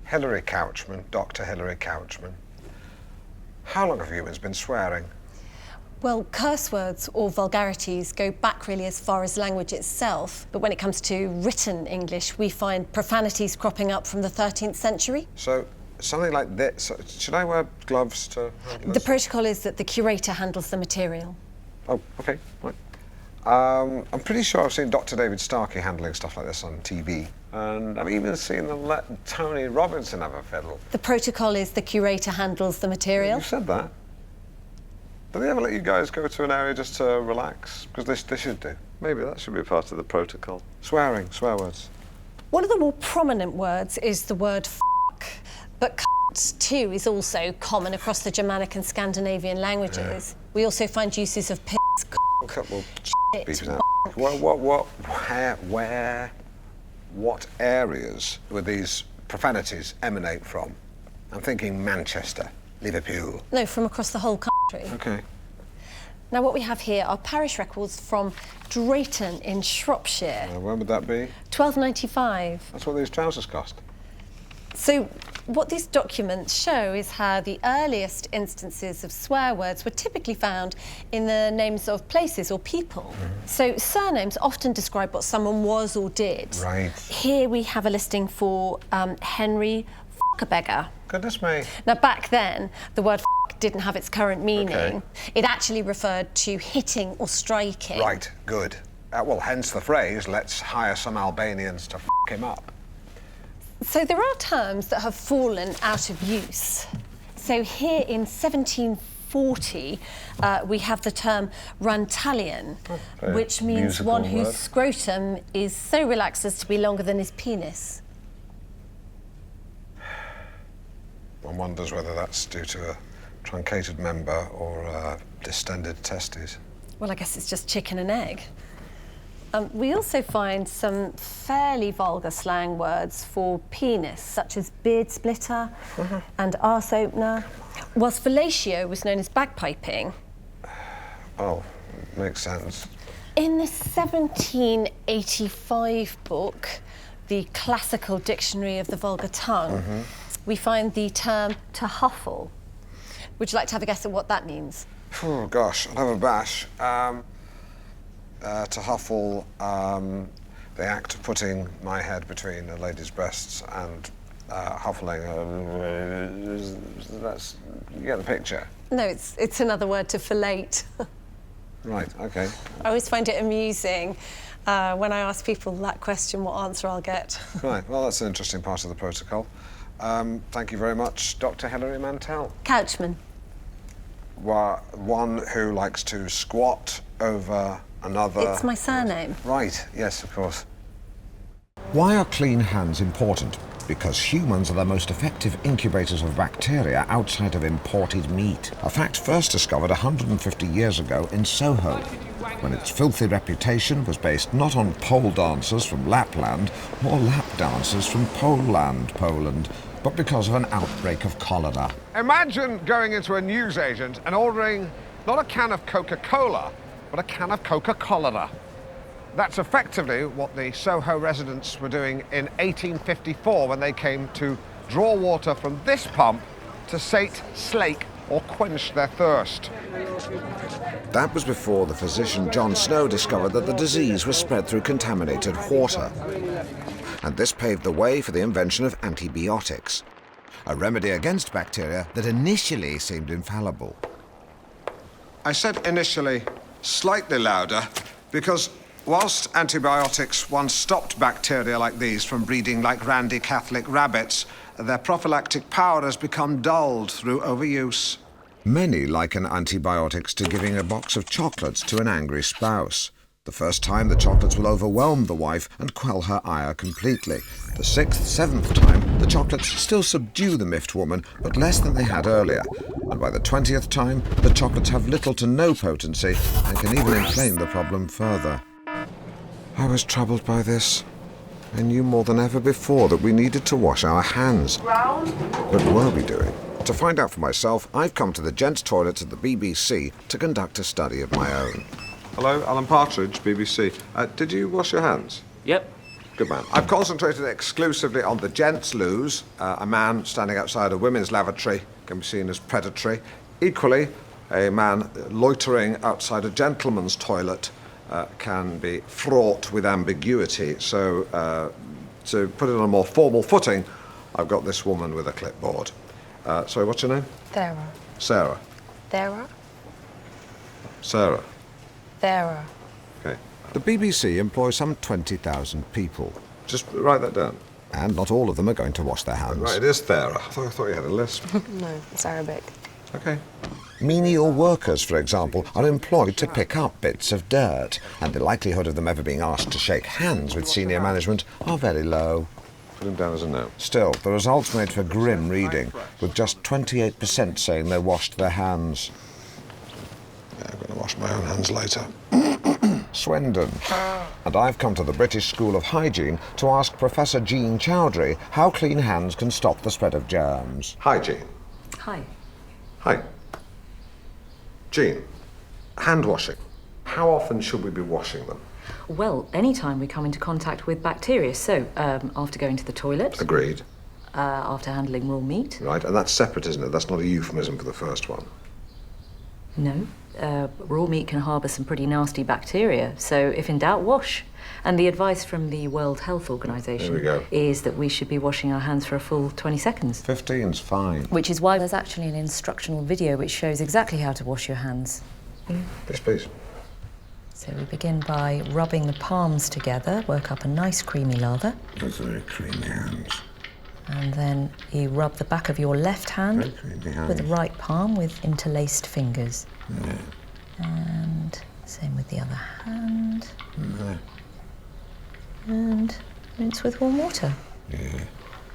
Hilary Couchman, Dr. Hilary Couchman. How long have humans been swearing? Well, curse words or vulgarities go back really as far as language itself, but when it comes to written English, we find profanities cropping up from the 13th century. So, something like this, should I wear gloves to handle this? The protocol is that the curator handles the material. Oh, OK, right. I'm pretty sure I've seen Dr. David Starkey handling stuff like this on TV, and I've even seen them let Tony Robinson have a fiddle. The protocol is the curator handles the material. You said that. Do they ever let you guys go to an area just to relax? Because they should do. Maybe that should be part of the protocol. Swearing, swear words. One of the more prominent words is the word f***, but cunt too is also common across the Germanic and Scandinavian languages. Yeah. We also find uses of piss, Well, shit, what areas would these profanities emanate from? I'm thinking Manchester, Liverpool. No, from across the whole country. OK. Now, what we have here are parish records from Drayton in Shropshire. When would that be? 1295. That's what these trousers cost. So, what these documents show is how the earliest instances of swear words were typically found in the names of places or people. So, surnames often describe what someone was or did. Right. Here we have a listing for Henry F***a-beggar. Goodness me. Now, back then, the word f*** didn't have its current meaning. Okay. It actually referred to hitting or striking. Right, good. Well, hence the phrase, let's hire some Albanians to f*** him up. So there are terms that have fallen out of use. So here in 1740, we have the term rantallion, which means one whose scrotum is so relaxed as to be longer than his penis. One wonders whether that's due to a truncated member or distended testes. Well, I guess it's just chicken and egg. We also find some fairly vulgar slang words for penis, such as beard splitter and arse opener, whilst fellatio was known as bagpiping. Oh, makes sense. In the 1785 book, the Classical Dictionary of the Vulgar Tongue, we find the term to huffle. Would you like to have a guess at what that means? Oh, gosh, I'll have a bash. To huffle, the act of putting my head between a lady's breasts and huffling. You get the picture? No, it's another word to fillate. Right, OK. I always find it amusing when I ask people that question, what answer I'll get. Right, well, that's an interesting part of the protocol. Thank you very much, Dr. Hilary Mantell. Couchman. One who likes to squat over another... It's my surname. Right, yes, of course. Why are clean hands important? Because humans are the most effective incubators of bacteria outside of imported meat. A fact first discovered 150 years ago in Soho, when its filthy reputation was based not on pole dancers from Lapland or lap dancers from Poland, but because of an outbreak of cholera. Imagine going into a newsagent and ordering not a can of Coca-Cola, but a can of Coca-Cola. That's effectively what the Soho residents were doing in 1854 when they came to draw water from this pump to sate, slake, or quench their thirst. That was before the physician John Snow discovered that the disease was spread through contaminated water. And this paved the way for the invention of antibiotics, a remedy against bacteria that initially seemed infallible. I said initially slightly louder because whilst antibiotics once stopped bacteria like these from breeding like randy Catholic rabbits, their prophylactic power has become dulled through overuse. Many liken antibiotics to giving a box of chocolates to an angry spouse. The first time, the chocolates will overwhelm the wife and quell her ire completely. The sixth, seventh time, the chocolates still subdue the miffed woman, but less than they had earlier. And by the 20th time, the chocolates have little to no potency and can even inflame the problem further. I was troubled by this. I knew more than ever before that we needed to wash our hands. But were we doing? To find out for myself, I've come to the gents' toilets at the BBC to conduct a study of my own. Hello, Alan Partridge, BBC. Did you wash your hands? Yep. Good man. I've concentrated exclusively on the gents' loos. A man standing outside a women's lavatory can be seen as predatory. Equally, a man loitering outside a gentleman's toilet can be fraught with ambiguity. So, to put it on a more formal footing, I've got this woman with a clipboard. Sorry, what's your name? Thera. Sarah. Thera. Sarah. Thera. Okay. The BBC employs some 20,000 people, Just write that down. and not all of them are going to wash their hands. Right, it is Thera. I thought you had a list. No, it's Arabic. Okay. Menial workers, for example, are employed to pick up bits of dirt, and the likelihood of them ever being asked to shake hands with senior management are very low. Put him down as a no. Still, the results made for grim reading, with just 28% saying they washed their hands. Yeah, I'm going to wash my own hands later. Swindon. And I've come to the British School of Hygiene to ask Professor Jean Chowdhury how clean hands can stop the spread of germs. Hi, Jean. Hi. Hi. Jean, hand washing. How often should we be washing them? Well, anytime we come into contact with bacteria. So, after going to the toilet, Agreed. after handling raw meat. Right, and that's separate, isn't it? That's not a euphemism for the first one. No. Raw meat can harbour some pretty nasty bacteria. So, if in doubt, wash. And the advice from the World Health Organization There we go. is that we should be washing our hands for a full 20 seconds. 15's fine. Which is why there's actually an instructional video which shows exactly how to wash your hands. Yes, please. So we begin by rubbing the palms together, work up a nice creamy lather. That's very creamy hands. And then you rub the back of your left hand Very creamy hands. with the right palm with interlaced fingers. Yeah. And same with the other hand. Yeah. And rinse with warm water.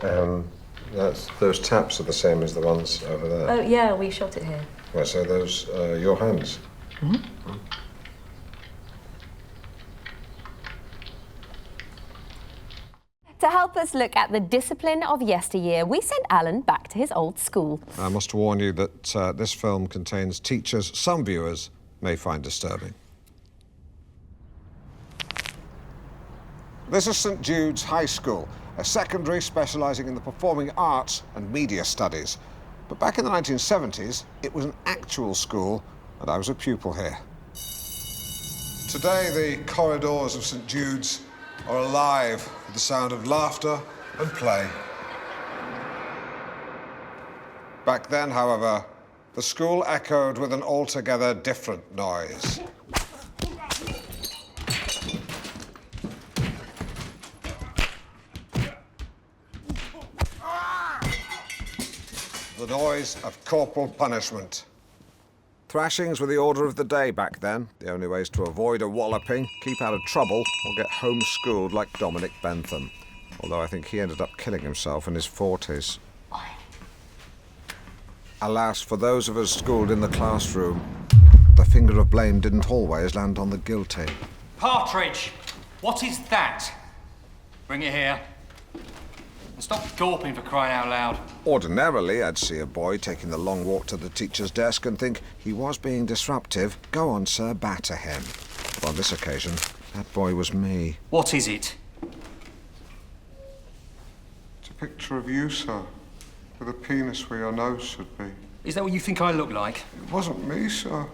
Those taps are the same as the ones over there. Oh, yeah, we shot it here. Right, so those your hands. To help us look at the discipline of yesteryear, we sent Alan back to his old school. I must warn you that this film contains teachers some viewers may find disturbing. This is St Jude's High School, a secondary specialising in the performing arts and media studies. But back in the 1970s, it was an actual school, and I was a pupil here. Today, the corridors of St Jude's are alive with the sound of laughter and play. Back then, however, the school echoed with an altogether different noise. The noise of corporal punishment. Thrashings were the order of the day back then. The only ways to avoid a walloping, keep out of trouble, or get homeschooled like Dominic Bentham. Although I think he ended up killing himself in his 40s. Alas, for those of us schooled in the classroom, the finger of blame didn't always land on the guilty. Partridge! What is that? Bring it here. And stop gawping, for crying out loud. Ordinarily, I'd see a boy taking the long walk to the teacher's desk and think he was being disruptive. Go on, sir, batter him. But on this occasion, that boy was me. What is it? It's a picture of you, sir, with a penis where your nose should be. Is that what you think I look like? It wasn't me, sir.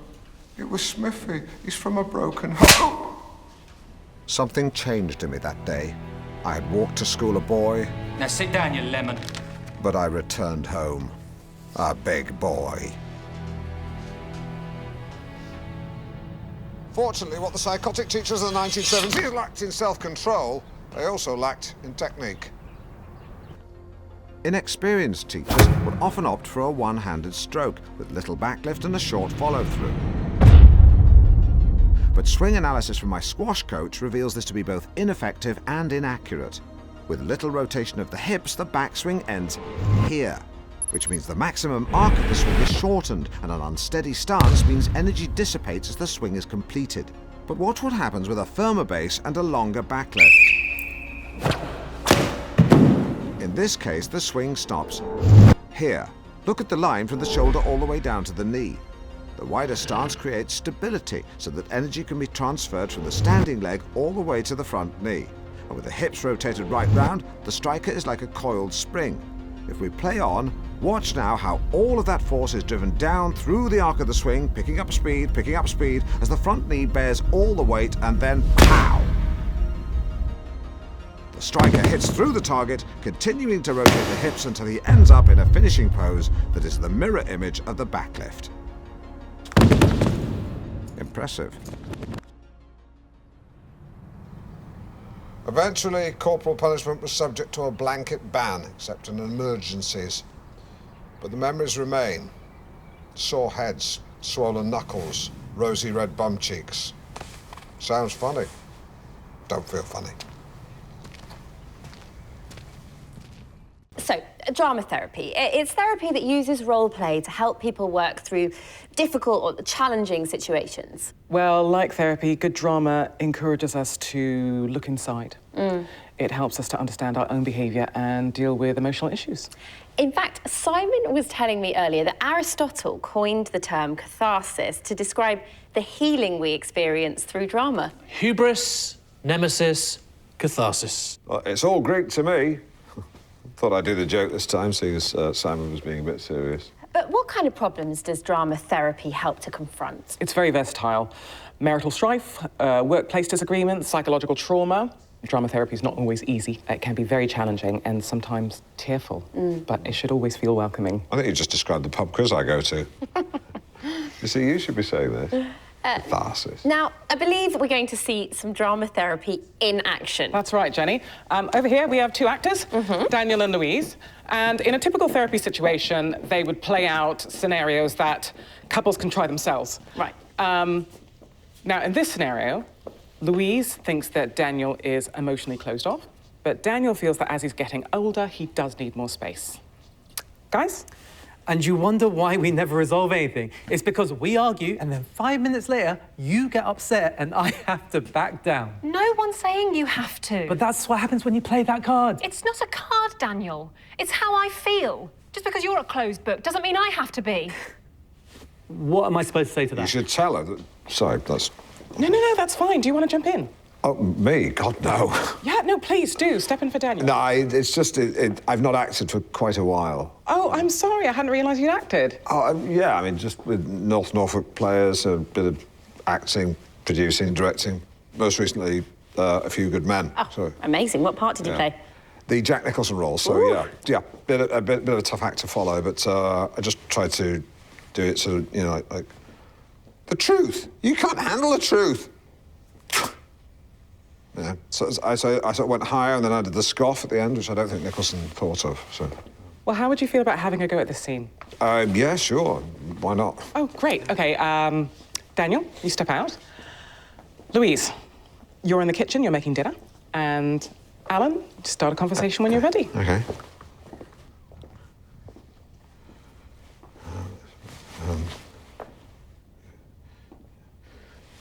It was Smithy. He's from a broken home. Something changed in me that day. I had walked to school a boy, Now sit down, you lemon. but I returned home a big boy. Fortunately, what the psychotic teachers of the 1970s lacked in self-control, they also lacked in technique. Inexperienced teachers would often opt for a one-handed stroke with little backlift and a short follow-through. But swing analysis from my squash coach reveals this to be both ineffective and inaccurate. With little rotation of the hips, the backswing ends here, which means the maximum arc of the swing is shortened, and an unsteady stance means energy dissipates as the swing is completed. But watch what happens with a firmer base and a longer backlift. In this case, the swing stops here. Look at the line from the shoulder all the way down to the knee. The wider stance creates stability so that energy can be transferred from the standing leg all the way to the front knee. And with the hips rotated right round, the striker is like a coiled spring. If we play on, watch now how all of that force is driven down through the arc of the swing, picking up speed, as the front knee bears all the weight, and then pow! The striker hits through the target, continuing to rotate the hips until he ends up in a finishing pose that is the mirror image of the backlift. Impressive. Eventually, corporal punishment was subject to a blanket ban, except in emergencies. But the memories remain. Sore heads, swollen knuckles, rosy red bum cheeks. Sounds funny. Don't feel funny. So, drama therapy. It's therapy that uses role play to help people work through difficult or challenging situations. Well, like therapy, good drama encourages us to look inside. It helps us to understand our own behaviour and deal with emotional issues. In fact, Simon was telling me earlier that Aristotle coined the term catharsis to describe the healing we experience through drama. Hubris, nemesis, catharsis. Well, it's all Greek to me. Thought I'd do the joke this time, seeing as Simon was being a bit serious. But what kind of problems does drama therapy help to confront? It's very versatile. Marital strife, workplace disagreements, psychological trauma. Drama therapy is not always easy. It can be very challenging and sometimes tearful, but it should always feel welcoming. I think you just described the pub quiz I go to. You see, you should be saying this. Catharsis. Now, I believe we're going to see some drama therapy in action. That's right, Jenny. Over here, we have two actors, Daniel and Louise. And in a typical therapy situation, they would play out scenarios that couples can try themselves. Right. Now, in this scenario, Louise thinks that Daniel is emotionally closed off, but Daniel feels that as he's getting older, he does need more space. Guys? And you wonder why we never resolve anything. It's because we argue, and then 5 minutes later, you get upset and I have to back down. No one's saying you have to. But that's what happens when you play that card. It's not a card, Daniel. It's how I feel. Just because you're a closed book doesn't mean I have to be. What am I supposed to say to that? You should tell her that... Sorry, that's... No, that's fine. Do you want to jump in? Oh, me? God, no. Yeah, no, please do. Step in for Daniel. No, it's just... I've not acted for quite a while. Oh, I'm sorry. I hadn't realised you'd acted. Oh, yeah, I mean, just with North Norfolk players, a bit of acting, producing, directing. Most recently, A Few Good Men. Oh, so, amazing. What part did you play? The Jack Nicholson role, so Ooh. yeah, a bit of a tough act to follow, but I just tried to do it sort of, you know, like the truth. You can't handle the truth. Yeah, so I sort of went higher, and then I did the scoff at the end, which I don't think Nicholson thought of, so... Well, how would you feel about having a go at this scene? Yeah, sure. Why not? Oh, great. OK, Daniel, you step out. Louise, you're in the kitchen, you're making dinner. And Alan, start a conversation when you're ready. OK.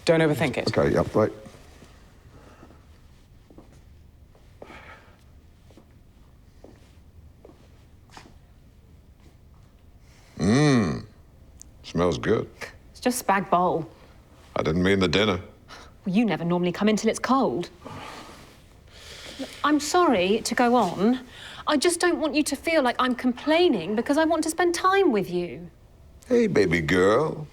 Don't overthink it. OK, yep, right. Smells good. It's just spag bowl. I didn't mean the dinner. Well, you never normally come in till it's cold. I'm sorry to go on. I just don't want you to feel like I'm complaining because I want to spend time with you. Hey, baby girl.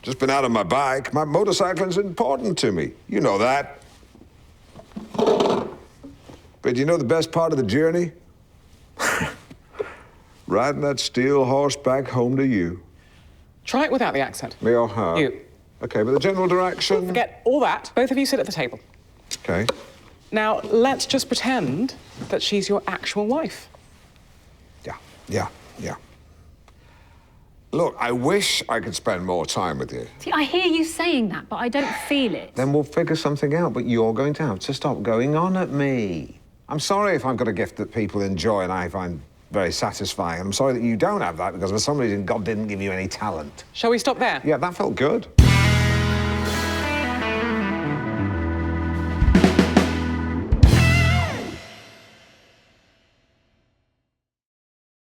Just been out on my bike. My motorcycling's important to me. You know that. But you know the best part of the journey? Riding that steel horse back home to you. Try it without the accent. Me or her? You. OK, but the general direction... Forget all that. Both of you sit at the table. OK. Now, let's just pretend that she's your actual wife. Yeah. Look, I wish I could spend more time with you. See, I hear you saying that, but I don't feel it. Then we'll figure something out, but you're going to have to stop going on at me. I'm sorry if I've got a gift that people enjoy and I find very satisfying. I'm sorry that you don't have that because for some reason God didn't give you any talent. Shall we stop there? Yeah, that felt good.